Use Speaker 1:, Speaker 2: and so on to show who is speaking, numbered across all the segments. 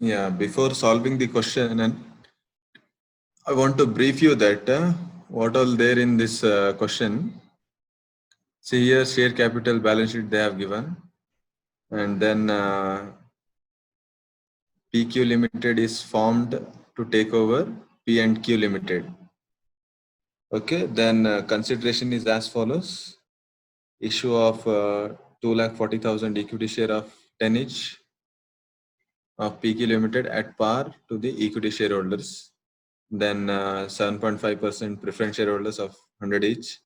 Speaker 1: Yeah, before solving the question, and I want to brief you that what all there in this question. See here, share capital balance sheet they have given, and then PQ Limited is formed to take over P and Q Limited. Okay, then consideration is as follows: issue of 2,40,000 equity share of 10 each of PQ Limited at par to the equity shareholders. Then 7.5% preference shareholders of 100 each,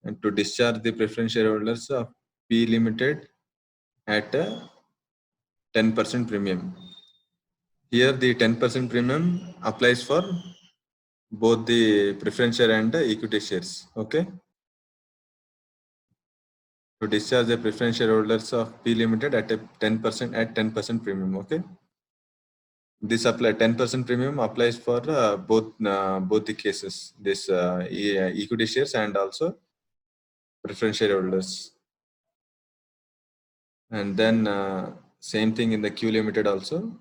Speaker 1: and to discharge the preference shareholders of P Limited at a 10% premium. Here the 10% premium applies for both the preference share and the equity shares. Okay. To discharge the preference shareholders of P Limited at a 10% premium. Okay. This apply 10% premium applies for both the cases. This equity shares and also preference shareholders. And then same thing in the Q Limited also.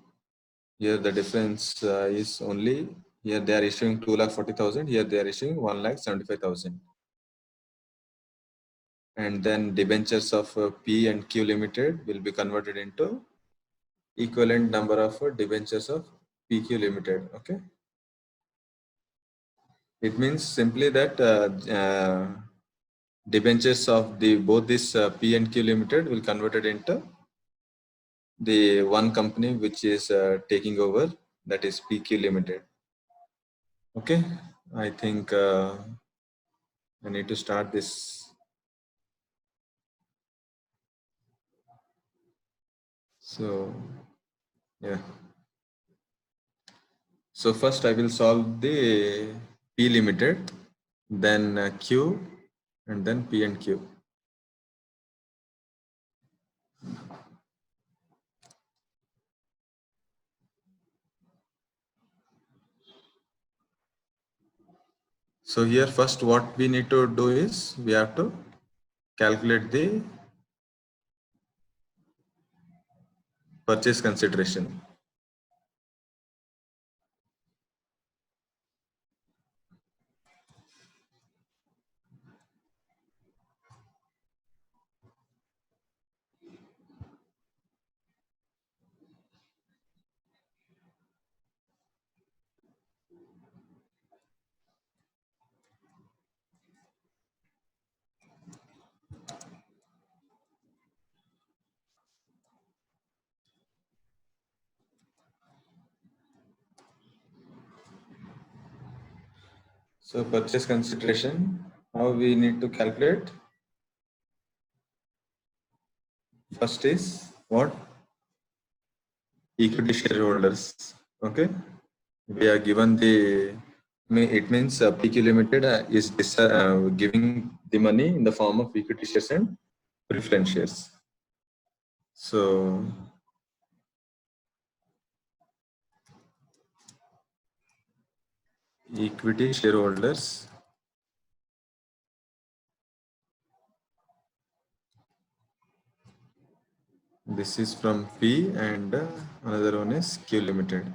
Speaker 1: Here the difference is only, here they are issuing 2,40,000, here they are issuing 1,75,000. And then debentures of P and Q Limited will be converted into equivalent number of debentures of PQ Limited. Okay. It means simply that debentures of the both this P and Q Limited will converted into the one company which is taking over, that is PQ Limited. Okay, I think I need to start this. So yeah. So first I will solve the P Limited, then Q, and then P and Q. So here first what we need to do is we have to calculate the purchase consideration. So purchase consideration, how we need to calculate? First is what? Equity shareholders. Okay. We are given the, it means PQ Limited is giving the money in the form of equity shares and preference shares. So equity shareholders, this is from P, and another one is Q Limited.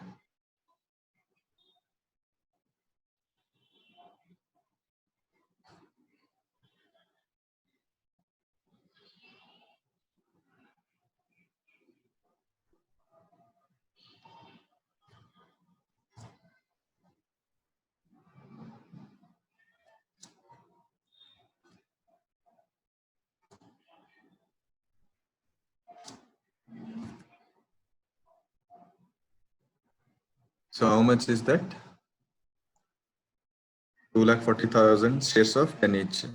Speaker 1: So how much is that? 2,40,000 shares of 10 each.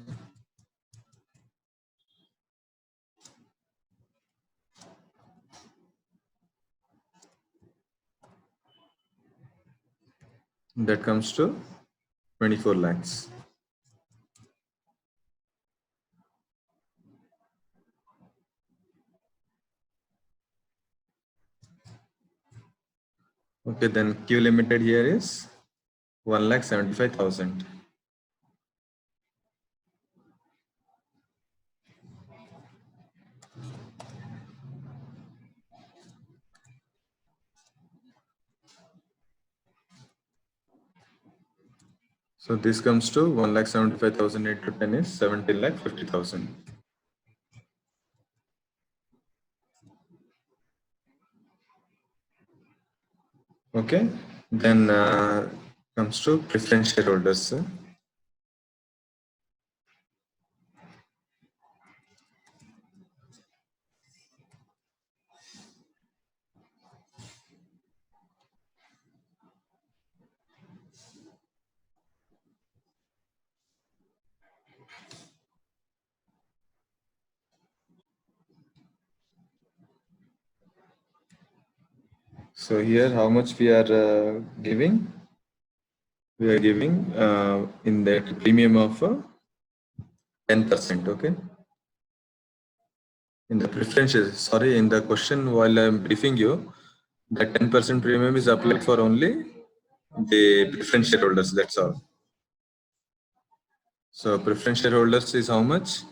Speaker 1: That comes to 24 lakhs. Okay, then Q Limited here is 1,75,000. So this comes to 1,75,000 into 10 is 17,50,000. Okay, then comes to preference shareholders. So here, how much we are giving? We are giving in that premium of 10%. Okay. In the preferences, sorry, in the question while I'm briefing you, the 10% premium is applied for only the preference shareholders. That's all. So preference shareholders is how much?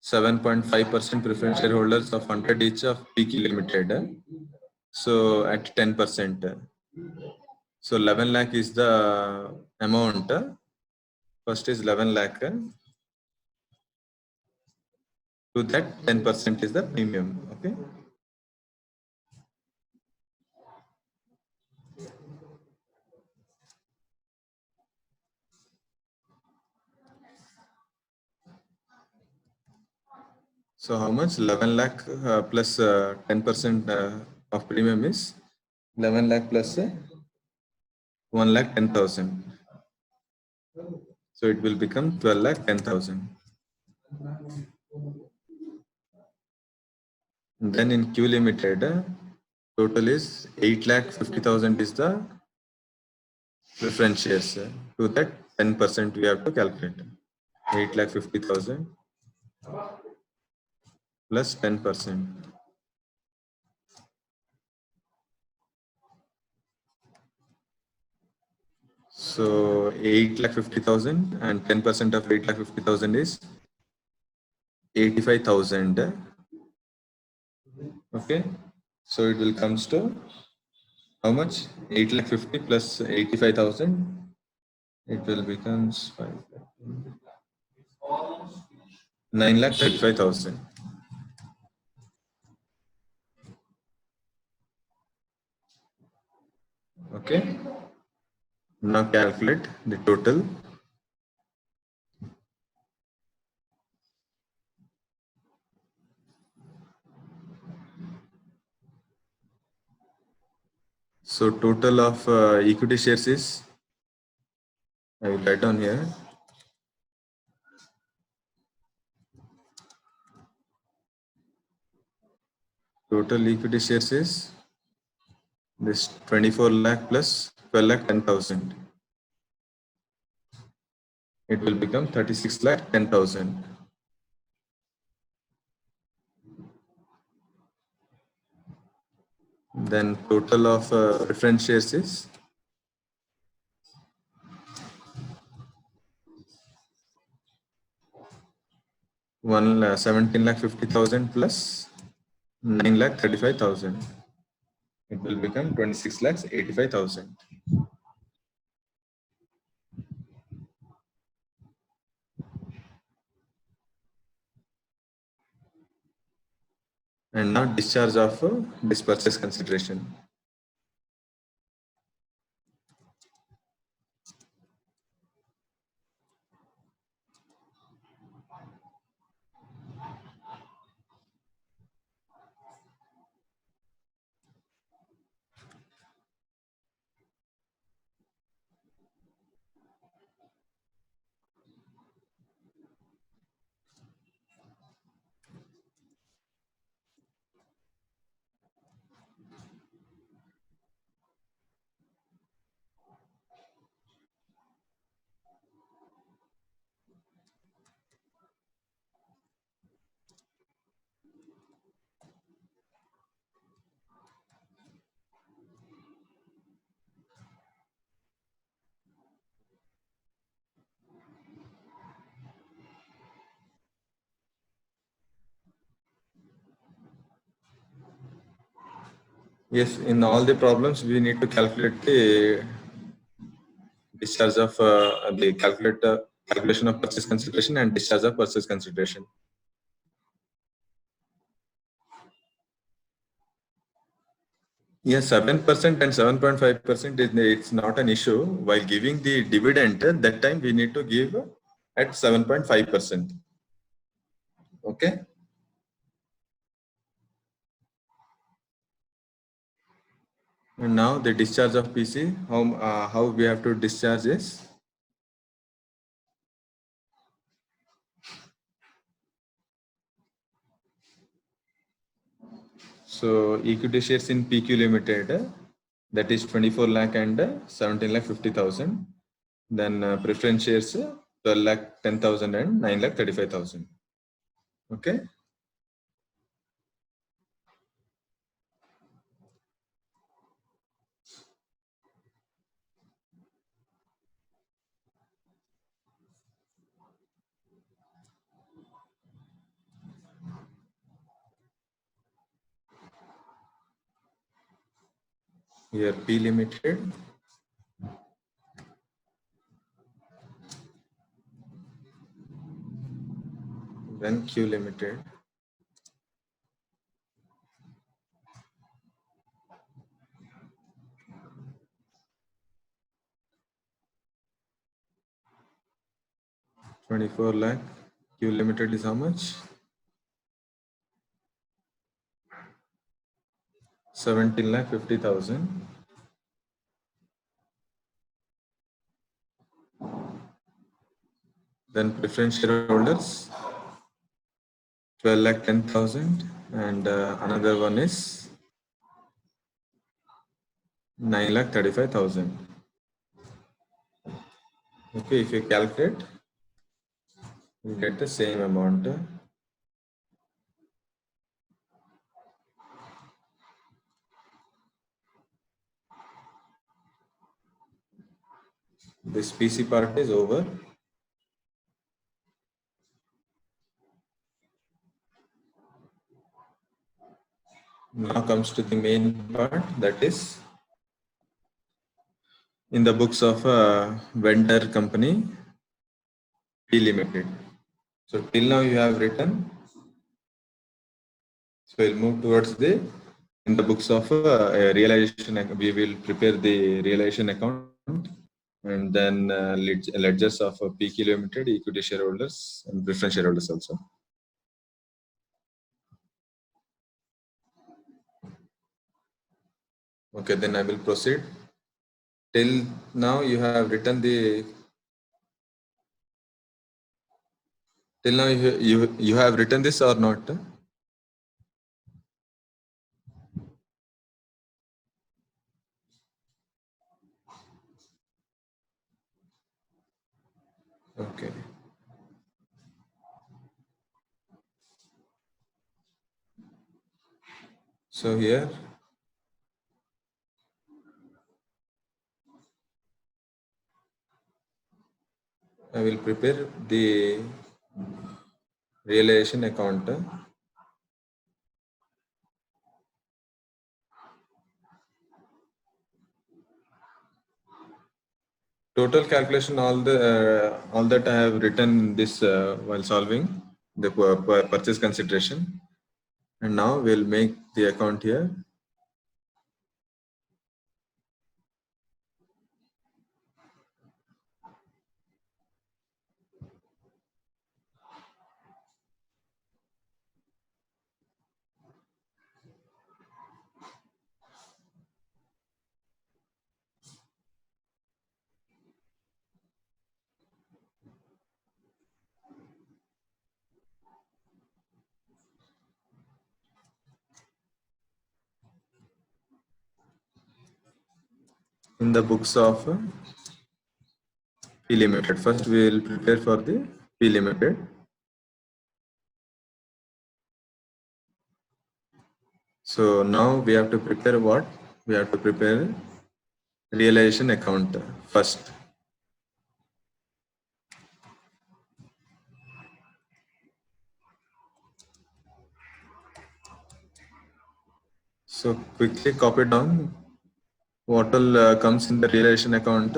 Speaker 1: 7.5% preference shareholders of 100 each of PQ Limited. So at 10%. So 11 lakh is the amount. First is 11 lakh. To that 10% is the premium. Okay. So how much? 11 lakh plus 10% of premium is 11 lakh plus 1 lakh 10,000. So it will become 12 lakh 10,000. Then in Q Limited, total is 8 lakh 50,000 is the preference shares. To that 10% we have to calculate. 8 lakh 50,000 plus 10%. So 8 lakh 50,000 and 10% of 8 lakh 50,000 is 85,000. Okay. So it will comes to how much? 8 lakh 50 plus 85,000. It will becomes 9 lakh 35,000. Okay. Now calculate the total. So total of equity shares is, I will write down here. Total equity shares is this 24 lakh plus 12 lakh 10,000. It will become 36 lakh 10,000. Then total of preference shares is 17 lakh 50,000 plus 9 lakh 35,000. It will become 26 lakhs 85,000. And now discharge of this purchase consideration. Yes, in all the problems we need to calculate the discharge of the calculation of purchase consideration and discharge of purchase consideration. Yes, 7% and 7.5% is it's not an issue. While giving the dividend, that time we need to give at 7.5%. Okay. And now the discharge of PC, how we have to discharge is so equity shares in PQ Limited, that is 24 lakh and 17 lakh 50,000. Then preference shares 12 lakh 10,000 and 9 lakh 35,000. Okay. Here P Limited, then Q Limited, $24 lakh. Q Limited is how much? 17 lakh 50,000. Then preference shareholders 12 lakh 10,000, and another one is 9 lakh 35,000. Okay, if you calculate, you get the same amount. This PC part is over. Now comes to the main part, that is in the books of a vendor company P Limited. So till now you have written. So we'll move towards the in the books of realization. We will prepare the realization account, and then ledgers of PQ Limited, equity shareholders, and preference shareholders also. Okay, then I will proceed. Till now you have written the. Till now you have written this or not? Okay. So here I will prepare the realization account. Total calculation, all that I have written this while solving the purchase consideration, and now we'll make the account here. In the books of P Limited. First, we will prepare for the P Limited. So now we have to prepare what? We have to prepare realization account first. So quickly copy down what all comes in the realization account.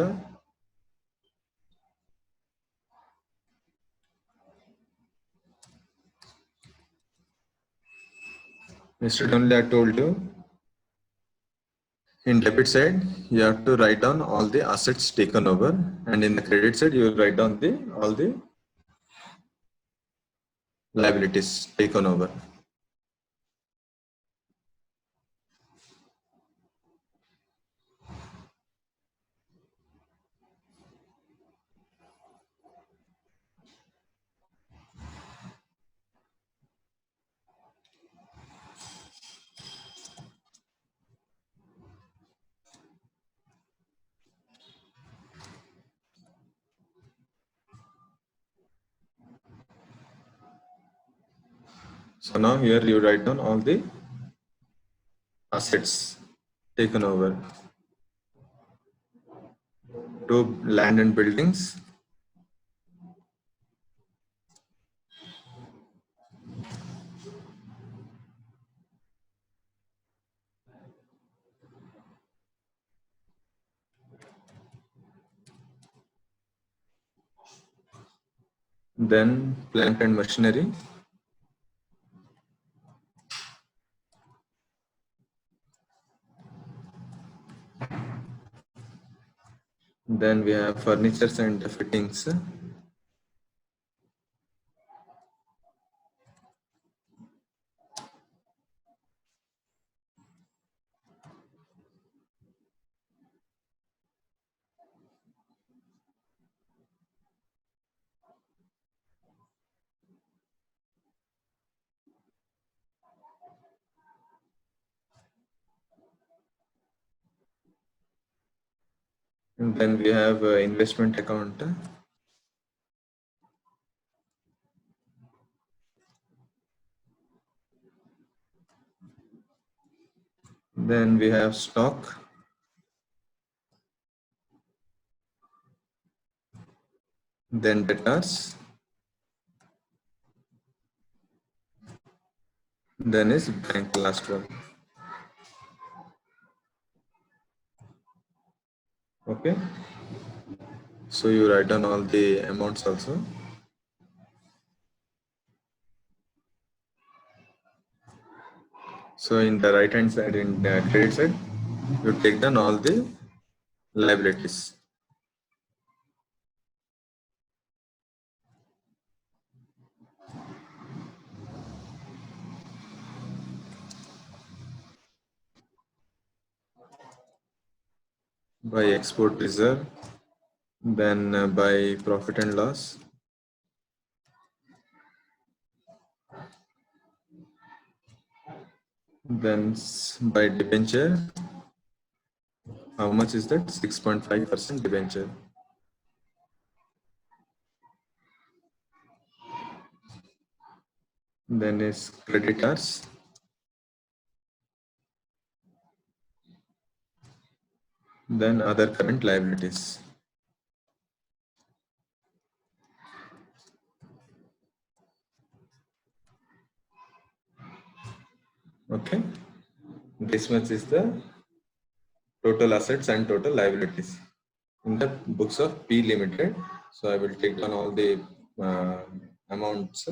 Speaker 1: Yesterday only I told you, in debit side, you have to write down all the assets taken over, and in the credit side, you will write down all the liabilities taken over. So now here you write down all the assets taken over. To land and buildings, then plant and machinery, then we have furnitures and fittings, and then we have investment account, then we have stock, then debtors, then is bank, last one. Okay, so you write down all the amounts also. So in the right hand side, in the credit side, you take down all the liabilities. By export reserve, then by profit and loss, then by debenture. How much is that? 6.5% debenture. Then is creditors, then other current liabilities. Okay, this much is the total assets and total liabilities in the books of P Limited. So I will take down all the amounts.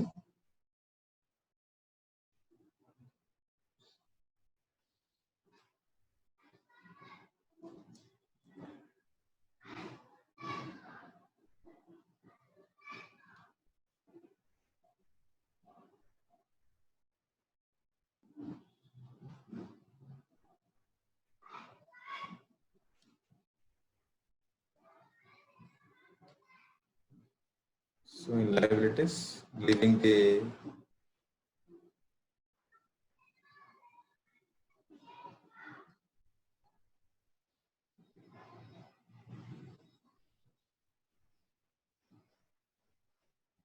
Speaker 1: So in liabilities, leaving the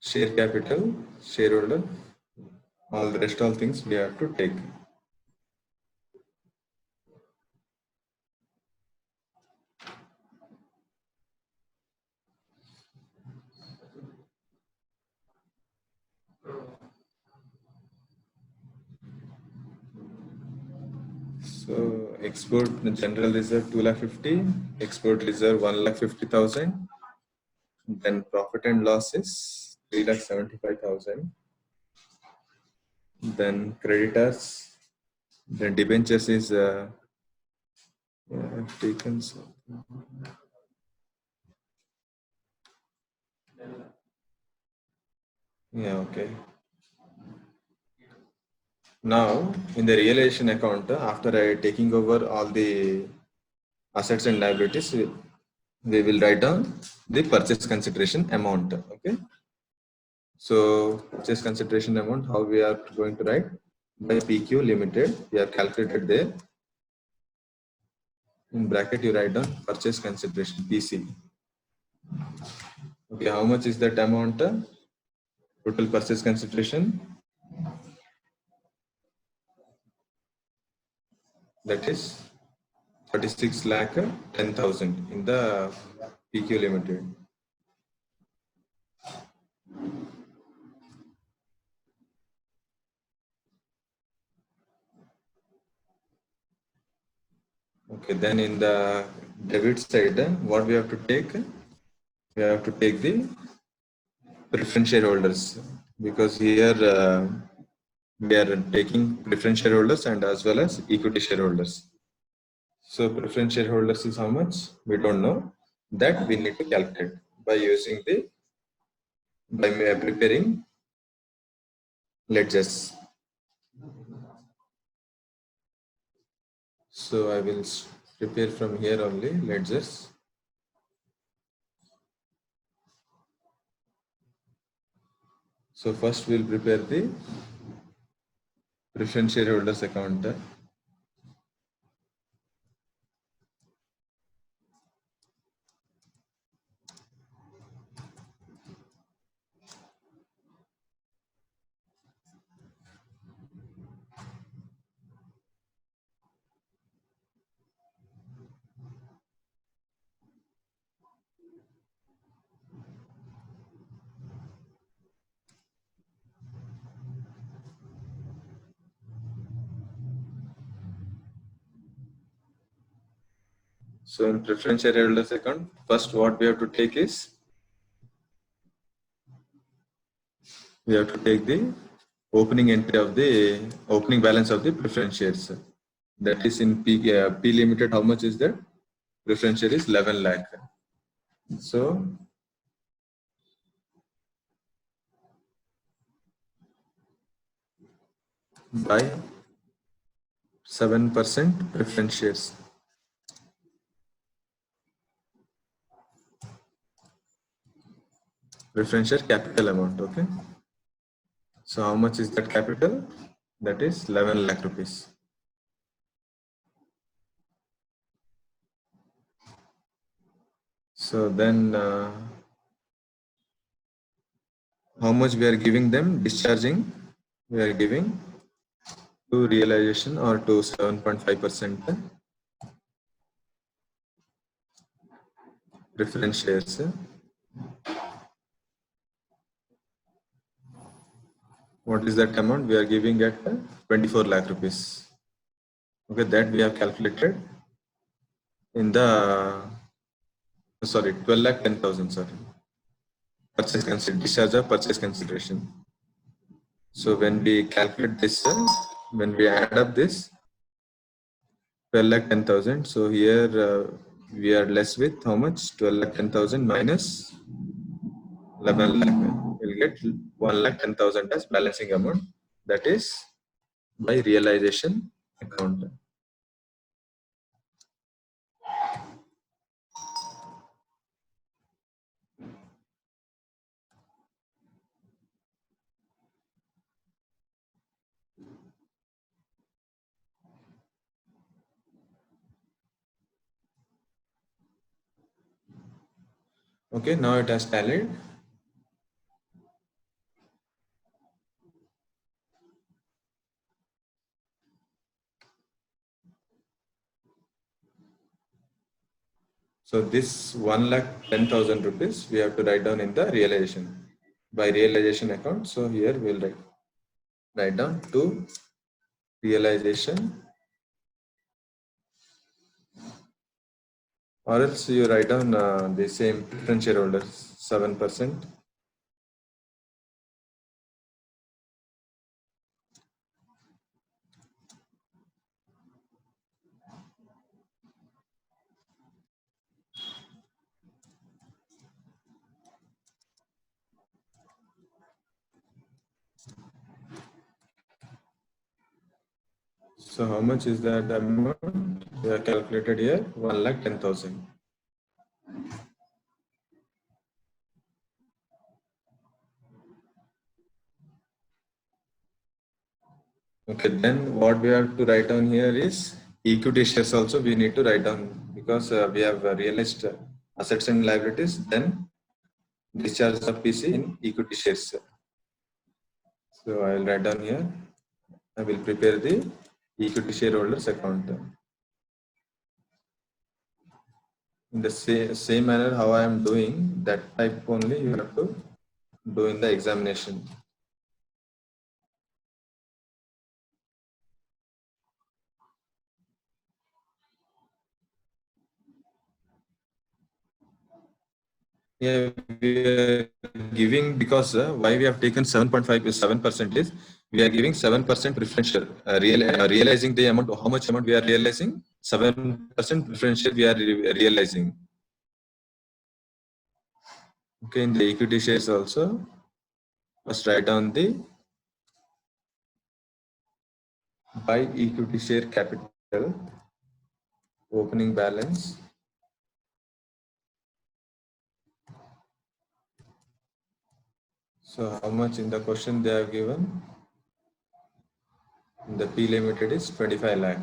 Speaker 1: share capital, shareholder, all the rest all things we have to take. So export general reserve 2,50,000, export reserve 1,50,000, then profit and loss is 3,75,000, then creditors Then debentures is taken. Yeah, okay. Now, in the realization account, after taking over all the assets and liabilities, we will write down the purchase consideration amount. Okay. So, purchase consideration amount, how we are going to write? By PQ limited, we have calculated there. In bracket, you write down purchase consideration, PC. Okay, how much is that amount? Total purchase consideration, that is 36 lakh 10,000 in the PQ limited. Okay, then in the debit side, what we have to take? We have to take the preference shareholders, because here we are taking preference shareholders and as well as equity shareholders. So preference shareholders is how much? We don't know. That we need to calculate by using by preparing ledgers. So I will prepare from here only ledgers. So first we'll prepare the preference shareholders account. So in preference shareholders account, first what we have to take is, we have to take the opening entry of the opening balance of the preference shares. That is in P limited, how much is that? Preference share is 11 lakh. So buy 7% preference shares. Preference share capital amount, okay? So how much is that capital? That is 11 lakh rupees. So then how much we are giving them discharging? We are giving to realization or to 7.5% preference shares. What is that amount? We are giving at 24 lakh rupees. Okay, that we have calculated in the, sorry, 12 lakh 10,000, sorry. Purchase consideration, discharge of purchase consideration. So when we calculate this, when we add up this 12 lakh 10,000, so here we are less with how much? 12 lakh 10,000 minus 11 lakh. We'll get 1 lakh 10,000 as balancing amount. That is by realization account. Okay, now it has tallied. So this 1,10,000 rupees we have to write down in the realization by realization account. So here we'll write down to realization, or else you write down the same preference shareholders 7%. So how much is that amount? We have calculated here 1,10,000. Okay, then what we have to write down here is equity shares also we need to write down because we have realized assets and liabilities, then discharge of PC in equity shares. So I will write down here. I will prepare the equity shareholders account. In the same manner how I am doing, that type only you have to do in the examination. Yeah, we are giving because why we have taken 7.5 is 7% is we are giving 7% preferential. Realizing the amount, how much amount we are realizing? 7% preferential we are realizing. Okay, in the equity shares also, first write down the by equity share capital opening balance. So how much in the question they have given? The P limited is 25 lakh.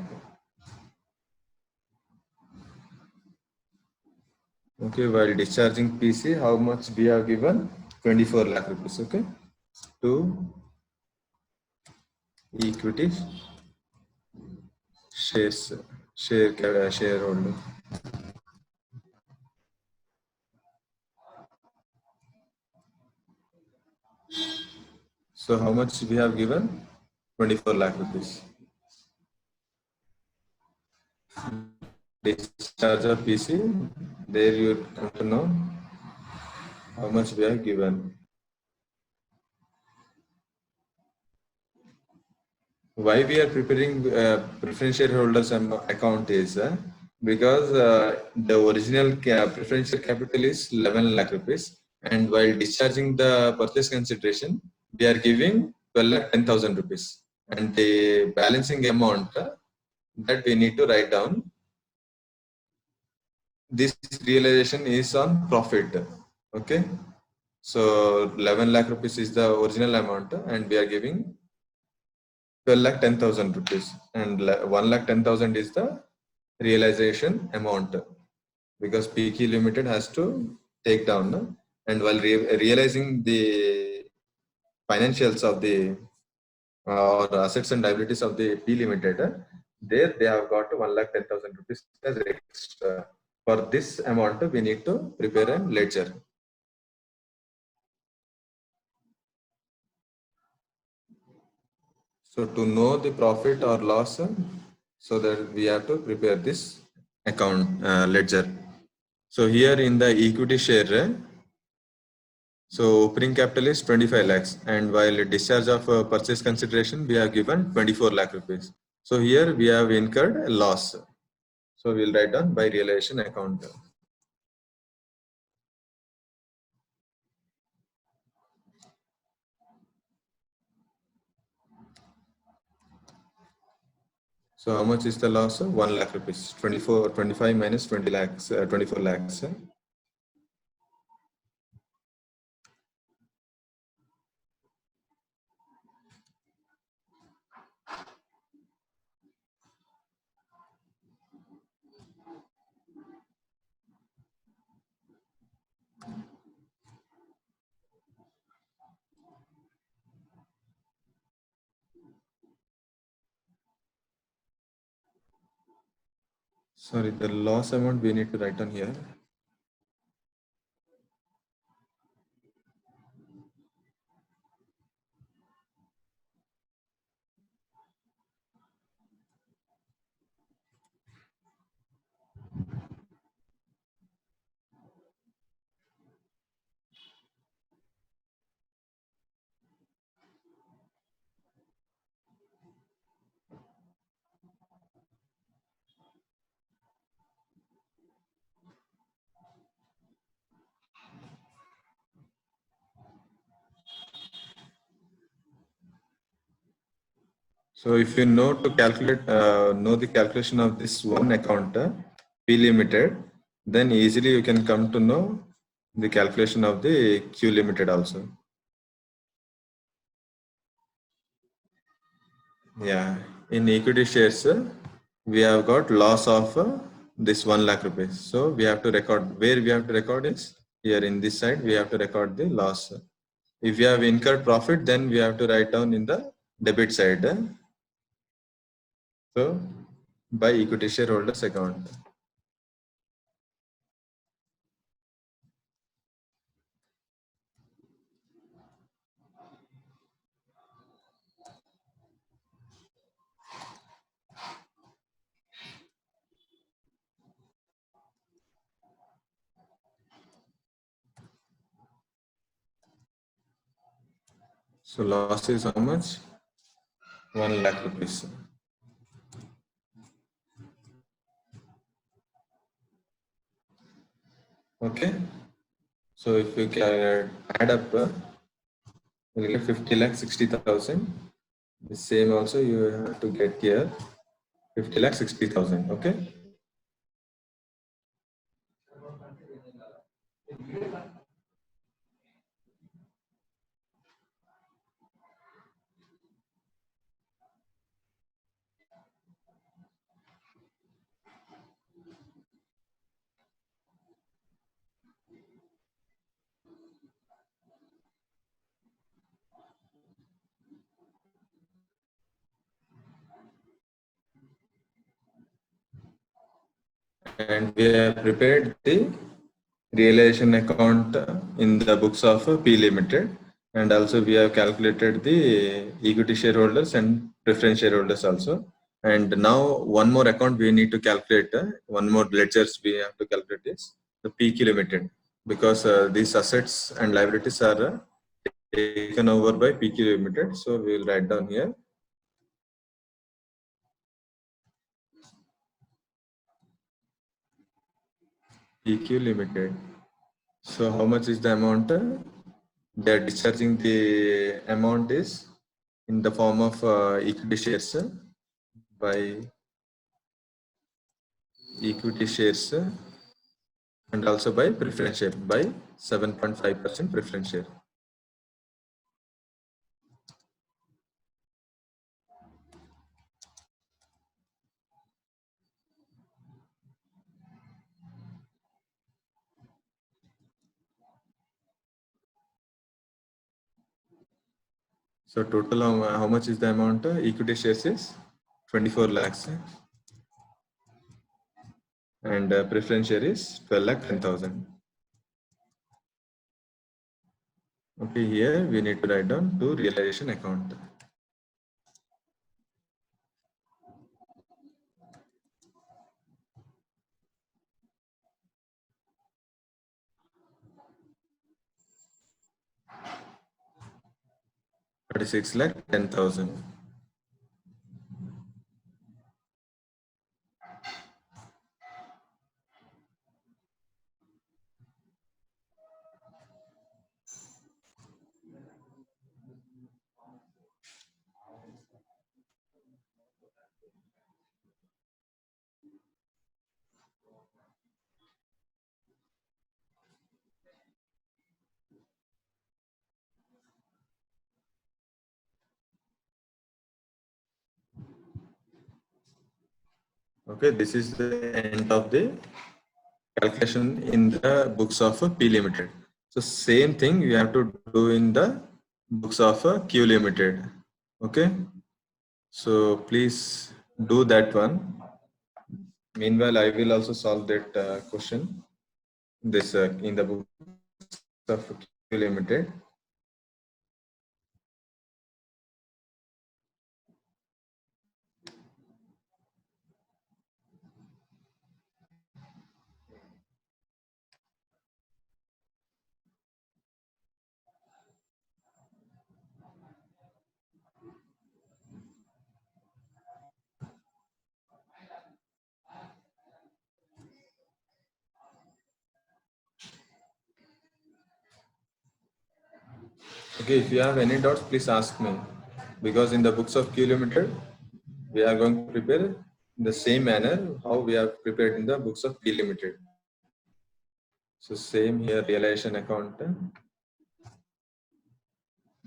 Speaker 1: Okay, while discharging PC, how much we have given? 24 lakh rupees. Okay, to equity shares, shareholder. So how much we have given? 24 lakh rupees. Discharge of PC, there you come to know how much we have given. Why we are preparing preferential shareholders account is because the original preferential capital is 11 lakh rupees, and while discharging the purchase consideration we are giving 12 lakh 10,000 rupees, and the balancing amount that we need to write down, this realization is on profit. Okay, so 11 lakh rupees is the original amount and we are giving 12 lakh 10,000 rupees, and 1 lakh 10,000 is the realization amount because PK Limited has to take down. And while realizing the financials of the or assets and liabilities of the P Limited, there they have got 1 lakh 10,000 rupees as extra. For this amount, we need to prepare a ledger. So to know the profit or loss, so that we have to prepare this account ledger. So here in the equity share, so opening capital is 25 lakhs, and while discharge of purchase consideration, we have given 24 lakh rupees. So here we have incurred a loss. So we'll write down by realization account. So how much is the loss? 1 lakh rupees. 25 minus 20 lakhs, 24 lakhs. Sorry, the loss amount we need to write down here. So if you know to calculate, know the calculation of this one account, P limited, then easily you can come to know the calculation of the Q limited also. Yeah, in equity shares, we have got loss of this 1 lakh rupees. So we have to record, where we have to record is here in this side, we have to record the loss. If we have incurred profit, then we have to write down in the debit side. So by equity shareholders account. So loss is how much? 1 lakh rupees. Okay. So if you can add up, you get 50 lakh 60,000. The same also you have to get here 50 lakh 60,000. Okay. And we have prepared the realization account in the books of P Limited, and also we have calculated the equity shareholders and preference shareholders also. And now one more account we need to calculate, one more ledgers we have to calculate is the PQ Limited, because these assets and liabilities are taken over by PQ Limited. So we will write down here PQ Limited. So how much is the amount? They are discharging the amount is in the form of equity shares by equity shares and also by preference share by 7.5% preference share. So total how much is the amount? Equity shares is 24 lakhs and preference share is 12 lakh 10,000. Okay, here we need to write down to realization account. Thirty-six lakh 10,000. Okay, this is the end of the calculation in the books of P Limited. So same thing you have to do in the books of Q Limited. Okay, so please do that one. Meanwhile, I will also solve that question. This in the books of Q Limited. Okay, if you have any doubts, please ask me. Because in the books of Q Limited, we are going to prepare in the same manner how we have prepared in the books of P Limited. So same here, realization account.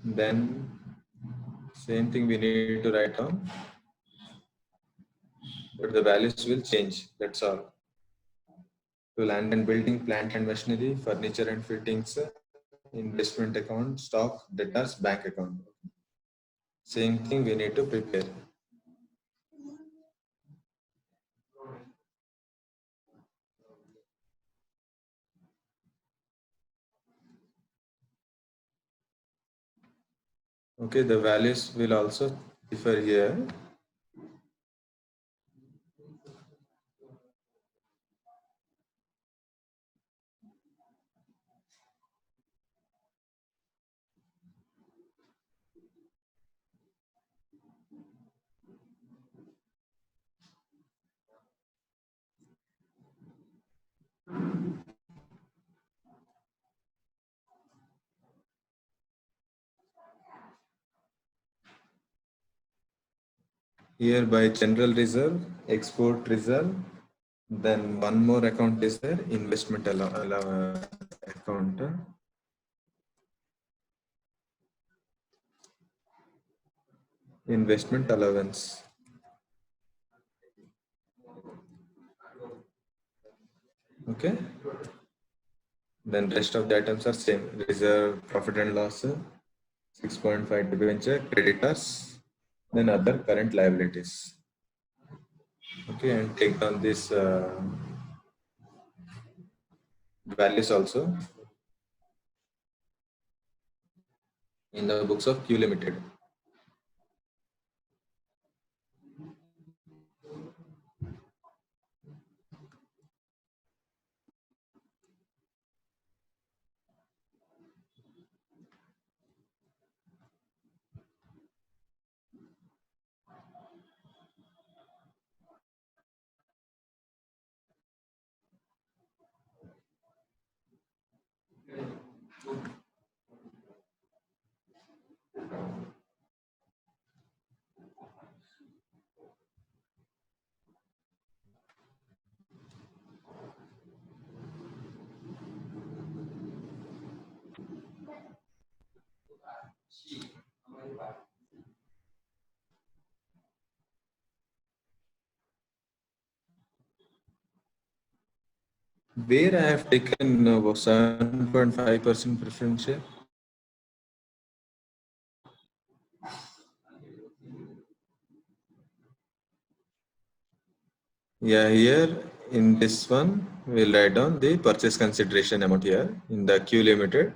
Speaker 1: Then same thing we need to write down, but the values will change. That's all. To land and building, plant and machinery, furniture and fittings, investment account, stock, debtors, bank account. Same thing we need to prepare. Okay, the values will also differ here. Here by general reserve, export reserve, then one more account is there, investment account. Investment allowance. Okay. Then rest of the items are same. Reserve, profit and loss, 6.5 debenture, creditors, then other current liabilities. Okay, and take down this values also in the books of Q Limited. Where I have taken 7.5% preference share. Yeah, here in this one, we'll write down the purchase consideration amount here in the Q Limited.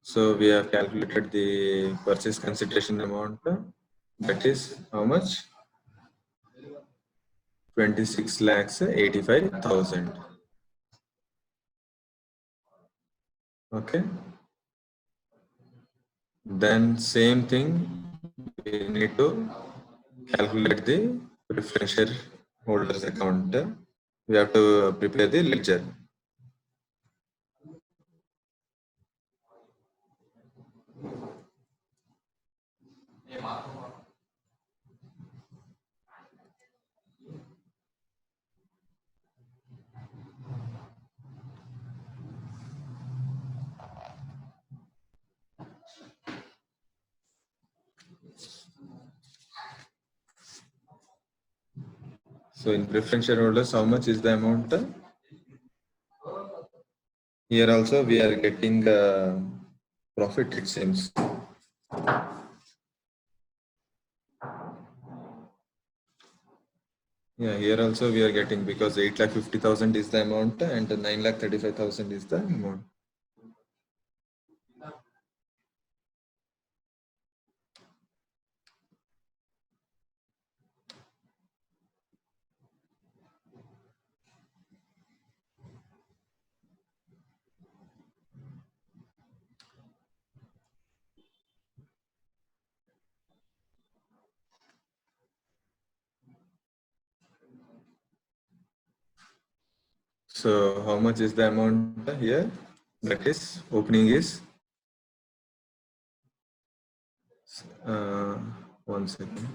Speaker 1: So we have calculated the purchase consideration amount. That is how much? 26 lakhs 85,000. Okay. Then same thing, we need to calculate the preferential holders account. We have to prepare the ledger. So in preferential holders, how much is the amount? Here also we are getting profit, it seems. Yeah, here also we are getting, because 8,50,000 is the amount and 9,35,000 is the amount. So how much is the amount here? That is opening is 1 second.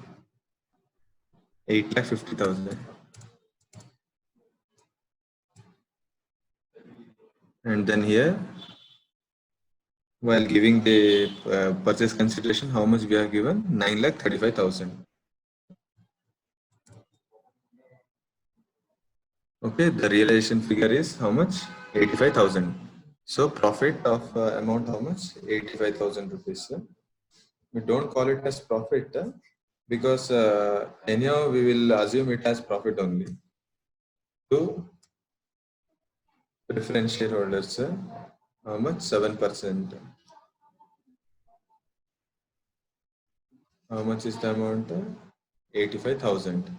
Speaker 1: 8,50,000. And then here, while giving the purchase consideration, how much we are given? 9,35,000. Okay, the realization figure is how much? 85,000. So profit of amount how much? 85,000 rupees. We don't call it as profit because anyhow we will assume it as profit only. To preference shareholders, how much? 7%. How much is the amount? 85,000.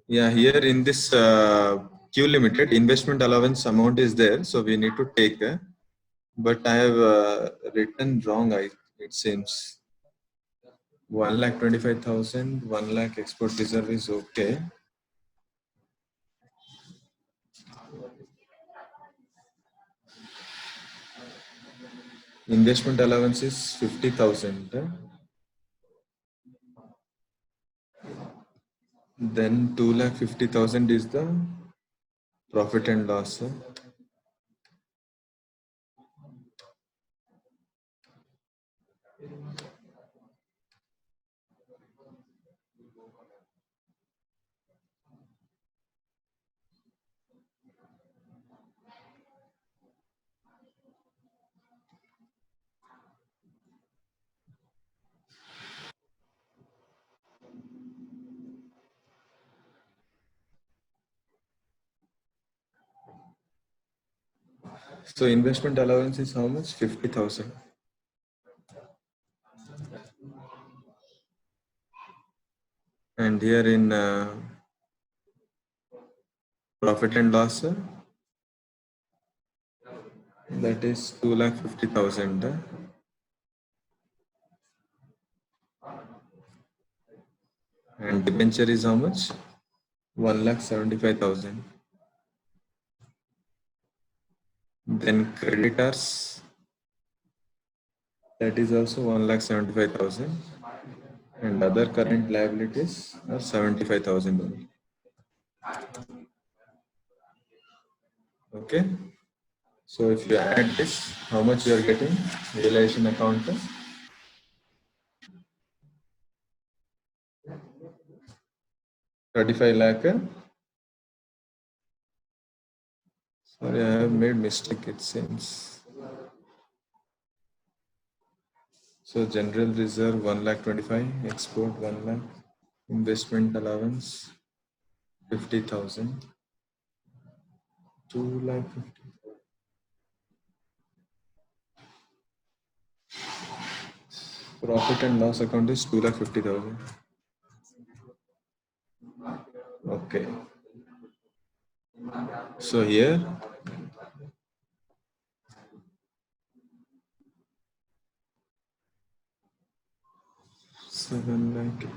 Speaker 1: Yeah, here in this Q Limited, investment allowance amount is there, so we need to take. But I have written wrong, it seems. 1,25,000, 1 lakh export reserve is okay. Investment allowance is 50,000. Then 2,50,000 is the profit and loss. So investment allowance is how much? 50,000. And here in profit and loss, that is 2,50,000. And debenture is how much? 1,75,000. Then creditors, that is also 1,75,000. And other current liabilities are 75,000 only. Okay. So if you add this, how much you are getting? Realization account, 35 lakh. Sorry, I have made mistake, it seems. So general reserve 1,25,000, export 1 lakh, investment allowance 50,000, 2,50,000. Profit and loss account is 2,50,000. Okay. So here 7 lakh.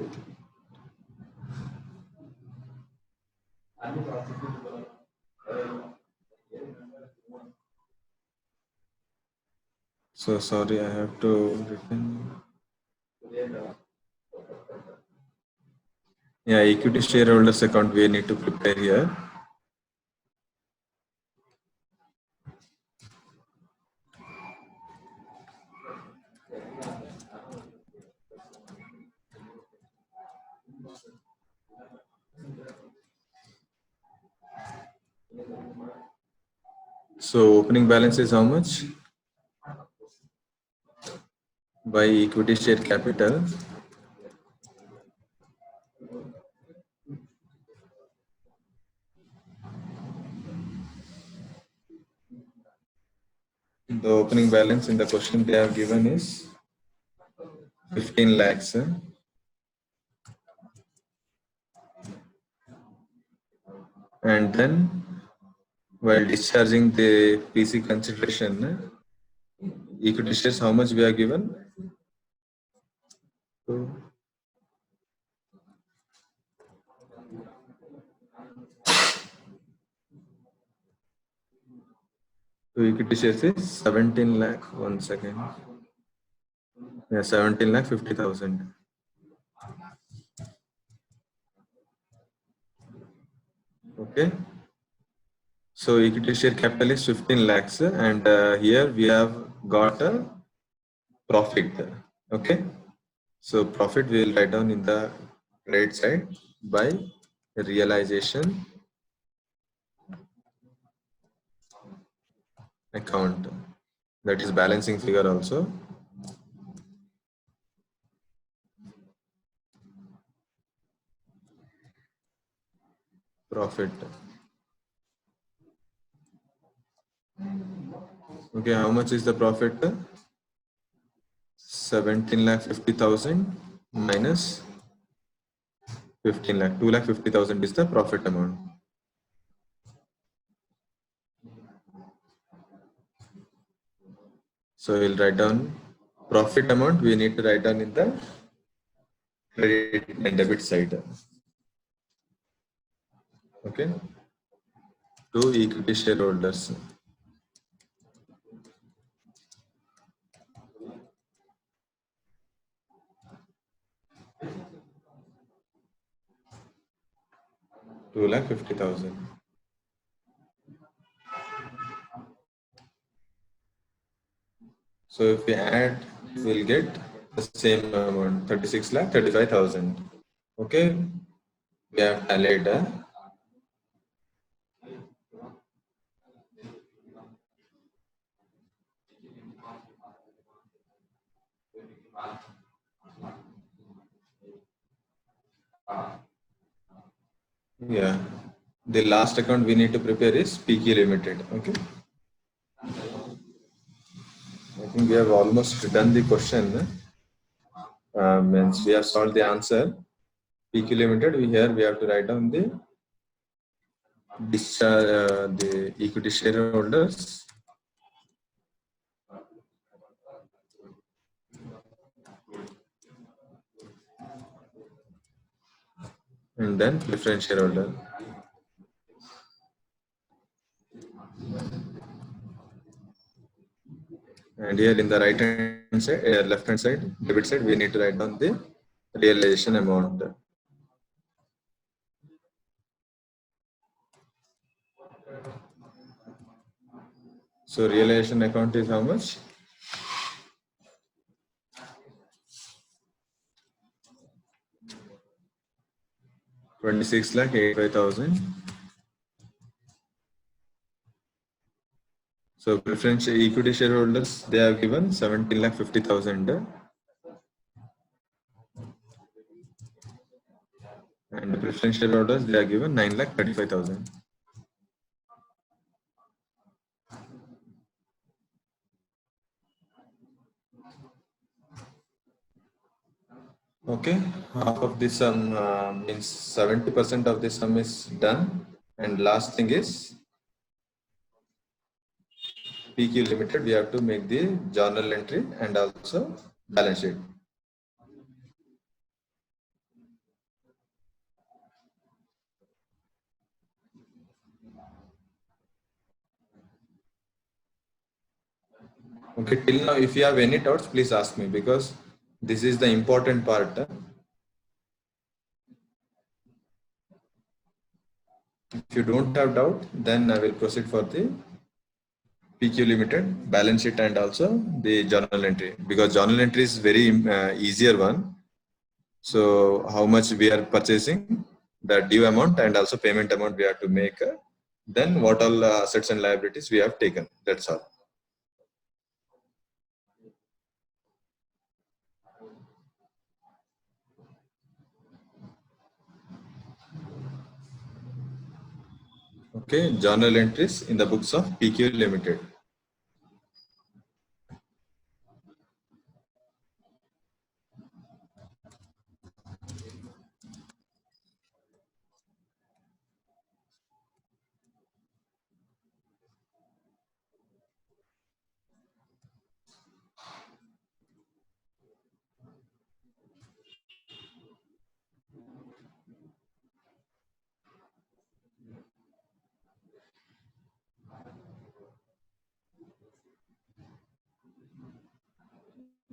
Speaker 1: So sorry, I have to written. Yeah, equity shareholders account we need to prepare here. So opening balance is how much? By equity share capital. The opening balance in the question they have given is 15 lakhs. And then while discharging the PC consideration, equity shares how much we are given? So So equity shares is 17 lakh. 1 second. Yeah, 17 lakh 50,000. Okay. So equity share capital is 15 lakhs, and here we have got a profit. Okay. So profit we will write down in the credit side by realization account. That is balancing figure also. Profit. Okay, how much is the profit? 17 lakh 50,000 minus 15 lakh. 2 lakh 50,000 is the profit amount. So we'll write down profit amount. We need to write down in the credit and debit side. Okay. To equity shareholders. Two lakh 50,000. So if we add, we'll get the same amount, 36 lakh 35,000. Okay, we have tallied. Yeah, the last account we need to prepare is PQ Limited. Okay, I think we have almost done the question. Means we have solved the answer. PQ Limited, we have to write down the discharge, the equity shareholders, and then preference shareholder. And here in the right hand side, left hand side, debit side, we need to write down the realization amount. So realization account is how much? 26 lakh 85,000. So preference equity shareholders, they have given 17 lakh 50,000. And preference shareholders, they are given 9 lakh 35,000. Okay, half of this sum means 70% of this sum is done. And last thing is PQ Limited, we have to make the journal entry and also balance sheet. Okay, till now, if you have any doubts, please ask me because this is the important part. If you don't have doubt, then I will proceed for the PQ Limited, balance sheet and also the journal entry because journal entry is very easier one. So how much we are purchasing, the due amount and also payment amount we have to make. Then what all assets and liabilities we have taken. That's all. Okay, journal entries in the books of PQ Limited.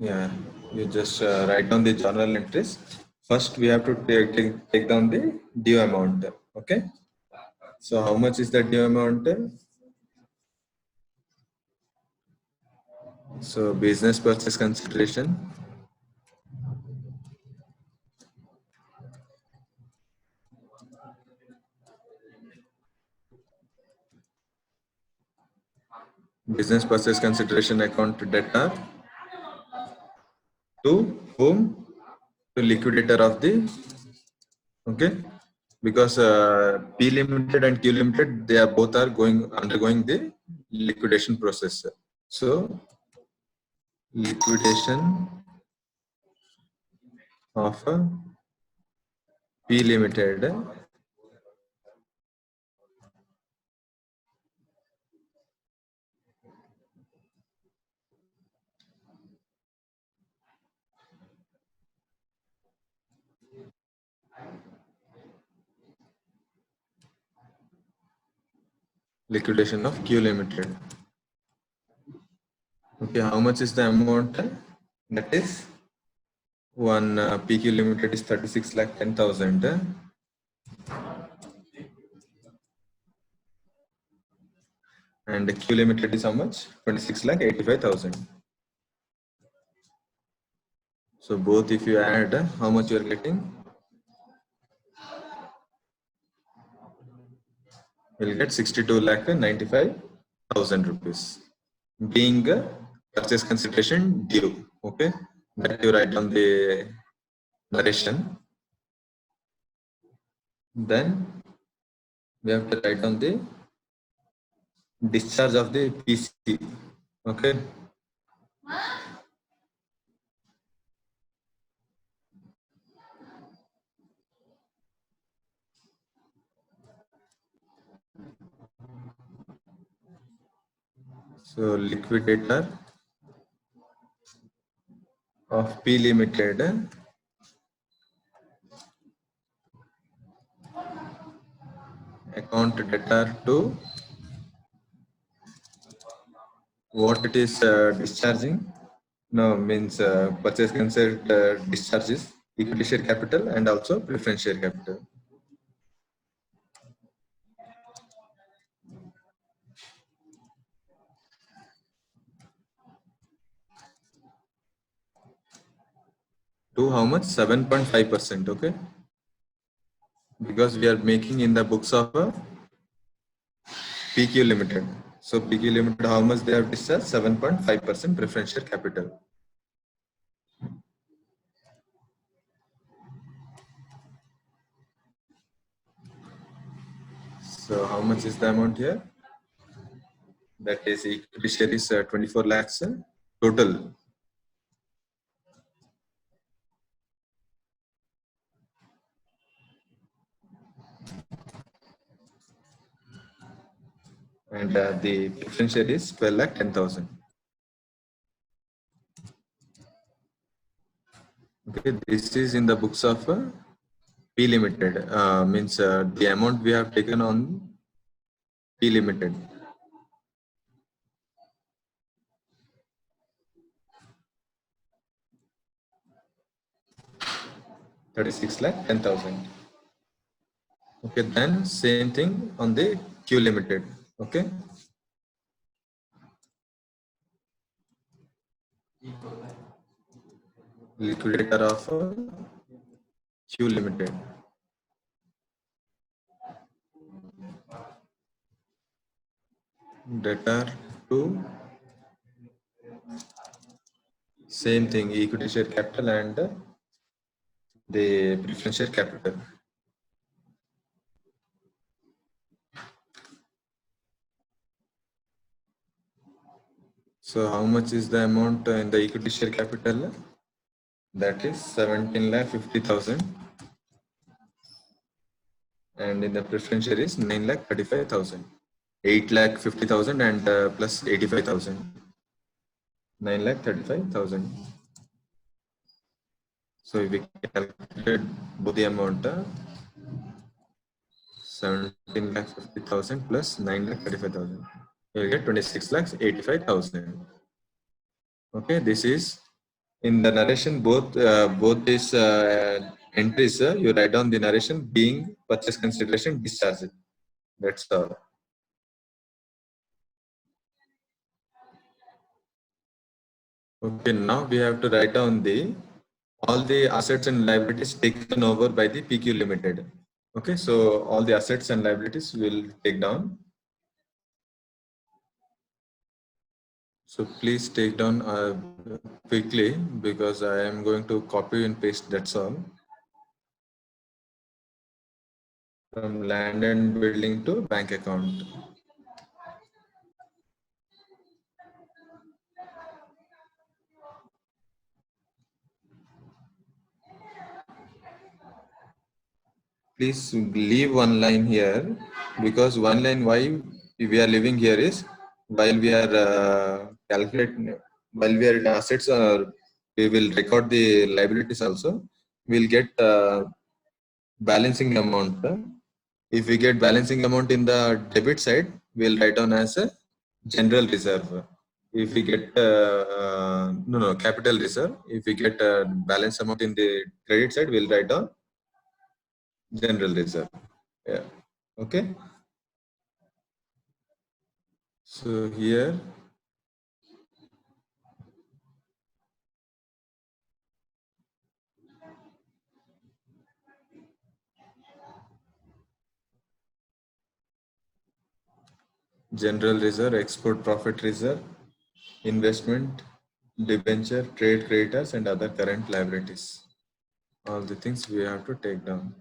Speaker 1: Yeah, you just write down the journal entries. First, we have to take down the due amount. Okay. So, how much is the due amount? So, business purchase consideration, business purchase consideration account debtor to whom? To liquidator of the, okay, because P limited and Q limited, they are both are going undergoing the liquidation process. So liquidation of P limited, liquidation of Q limited. Okay, how much is the amount? That is one PQ limited is 36 lakh 10,000, and Q limited is how much? 26 lakh 85,000. So both if you add, how much you are getting? You'll get 62 lakh 95,000 rupees. Being a purchase consideration due. Okay, that you write on the narration. Then we have to write on the discharge of the PC. Okay. So liquidator of P limited account debtor to what it is discharging. No, means purchase considered discharges equity share capital and also preference share capital. To how much? 7.5%. Okay, because we are making in the books of PQ Limited. So PQ Limited, how much they have discharged? 7.5% preferential capital. So how much is the amount here? That is equity share is 24 lakhs total. And the preference share is 12 lakh 10,000. Okay, this is in the books of P Limited. Means the amount we have taken on P Limited. 36 lakh 10,000. Okay, then same thing on the Q Limited. Okay. Liquidator of Q Limited. Debtor to same thing, equity share capital and the preference share capital. So how much is the amount in the equity share capital? That is 17 lakh 50,000, and in the preference share is 9 lakh 35,000. 8 lakh 50,000 and plus 85,000. 9 lakh 35,000. So if we calculate both the amount, 17 lakh 50,000 plus 9 lakh 35,000, you will get 26 lakhs 85,000. Okay, this is In the narration, both these entries, you write down the narration being purchase consideration discharged. That's all. Okay, now we have to write down the all the assets and liabilities taken over by the PQ Limited. Okay, so all the assets and liabilities will take down. So please take down quickly because I am going to copy and paste, that's all. From land and building to bank account. Please leave one line here because one line why we are living here is while we are calculating, while we are in assets, we will record the liabilities also. We'll get balancing amount. If we get balancing amount in the debit side, we'll write down as a general reserve. If we get capital reserve. If we get balance amount in the credit side, we'll write down general reserve. Yeah. Okay. So here general reserve, export profit reserve, investment, debenture, trade creditors, and other current liabilities. All the things we have to take down.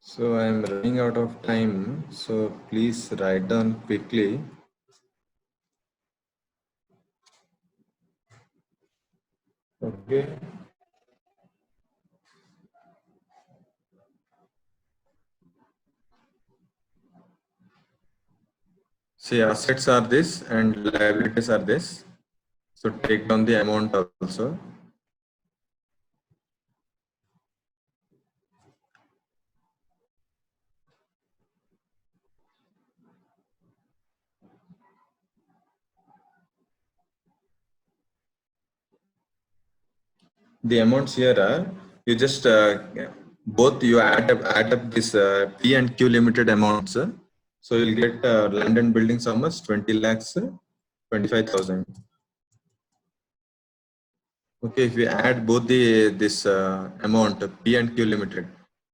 Speaker 1: So I am running out of time. So please write down quickly. Okay. See, assets are this and liabilities are this. So take down the amount also. The amounts here are you just both you add up this P and Q limited amounts. So you'll get land and building sum as 20 lakhs 25,000. Okay, if we add both this amount P and Q limited,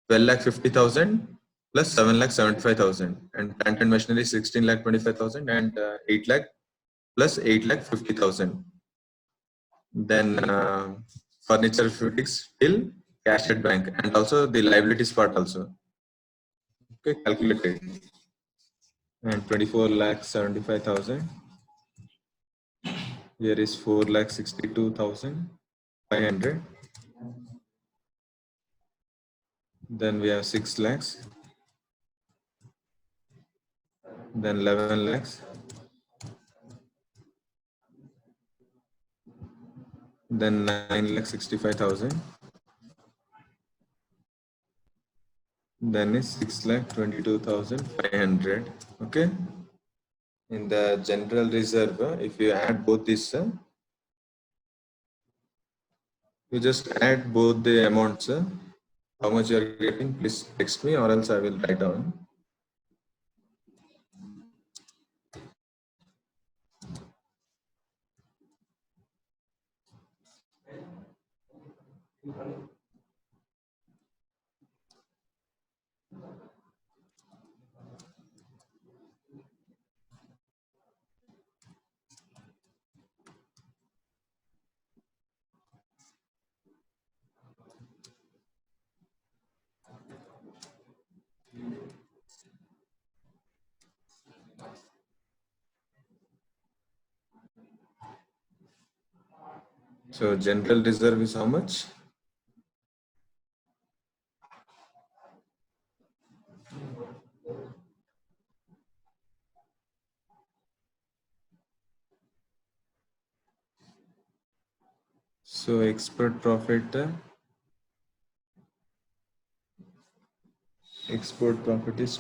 Speaker 1: 12 lakh 50,000 plus 7 lakh 75,000, and plant and machinery 16 lakh 25,000 and 8 lakh plus 8 lakh 50,000. Then furniture fittings till cash at bank, and also the liabilities part also. Okay, calculated. And 24 lakh 75,000. Here is 4 lakh 62,500. Then we have 6 lakhs. Then 11 lakhs. Then 9 lakh 65,000. then is 6,22,500. Okay. In the general reserve, if you add both this, you just add both the amounts. How much you are getting, please text me or else I will write down. So general reserve is how much? So export profit is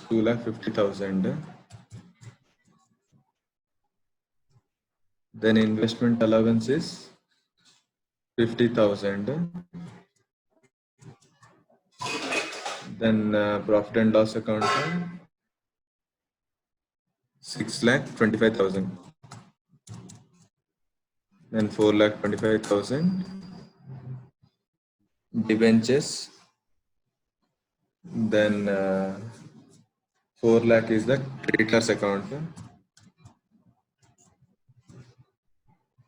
Speaker 1: 2,50,000. Then investment allowance is 50,000. Then profit and loss account 6,25,000. Then 4,25,000 debentures. Then 4 lakh is the creditors account.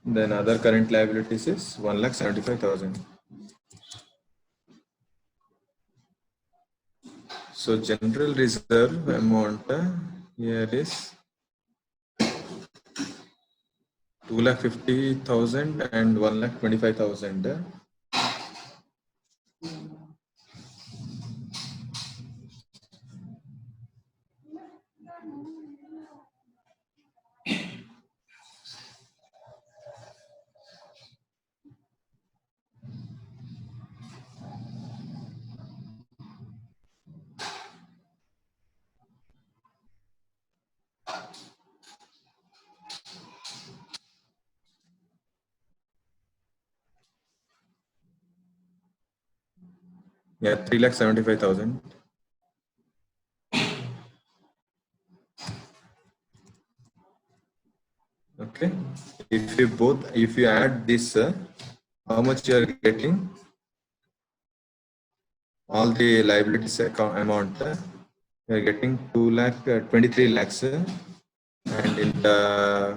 Speaker 1: Then other current liabilities is 1,75,000. So general reserve amount here is 2,50,000 and 1,25,000. Yeah, 3,75,000. Okay. If you add this, how much you are getting? All the liabilities account amount, you are getting 23 lakhs. And in the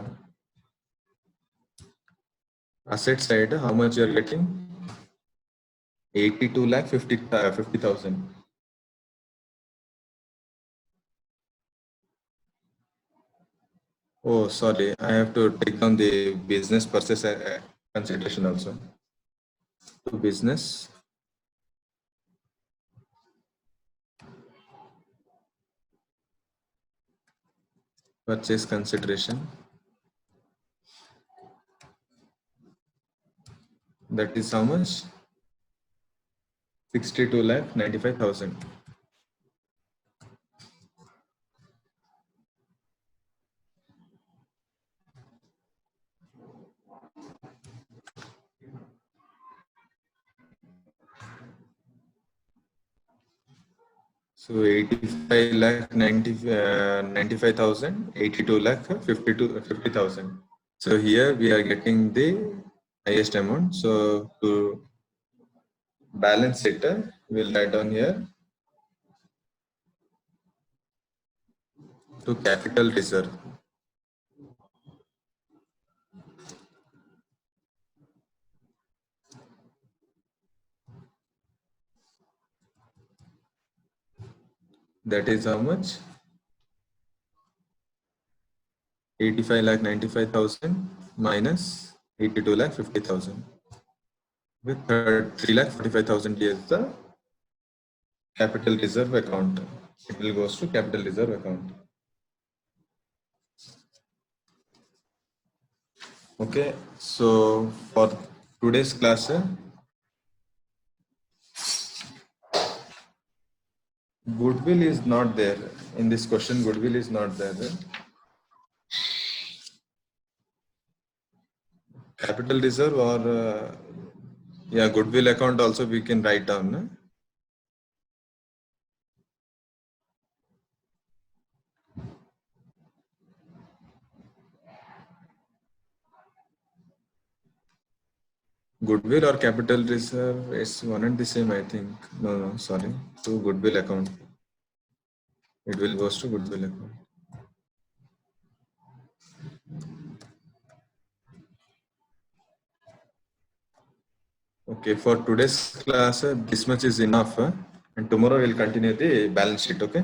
Speaker 1: asset side, how much you are getting? 82 lakh 50,000. Oh, sorry. I have to take down the business purchase consideration also. To business purchase consideration. That is how much? 62 lakh 95,000. So 85 lakh 95,000, 82 lakh 50,000. So here we are getting the highest amount. So to balance it, we'll write down here to capital reserve. That is how much? 85 lakh 95,000 minus 82 lakh 50,000. With 3 lakh 45,000 is the capital reserve account. It will goes to capital reserve account. Okay, so for today's class, Goodwill is not there in this question. Goodwill is not there. Capital reserve or yeah, goodwill account also we can write down. No? Goodwill or capital reserve is one and the same, I think. No, sorry. To goodwill account. It will goes to goodwill account. Okay, for today's class, this much is enough. And tomorrow we'll continue the balance sheet. Okay.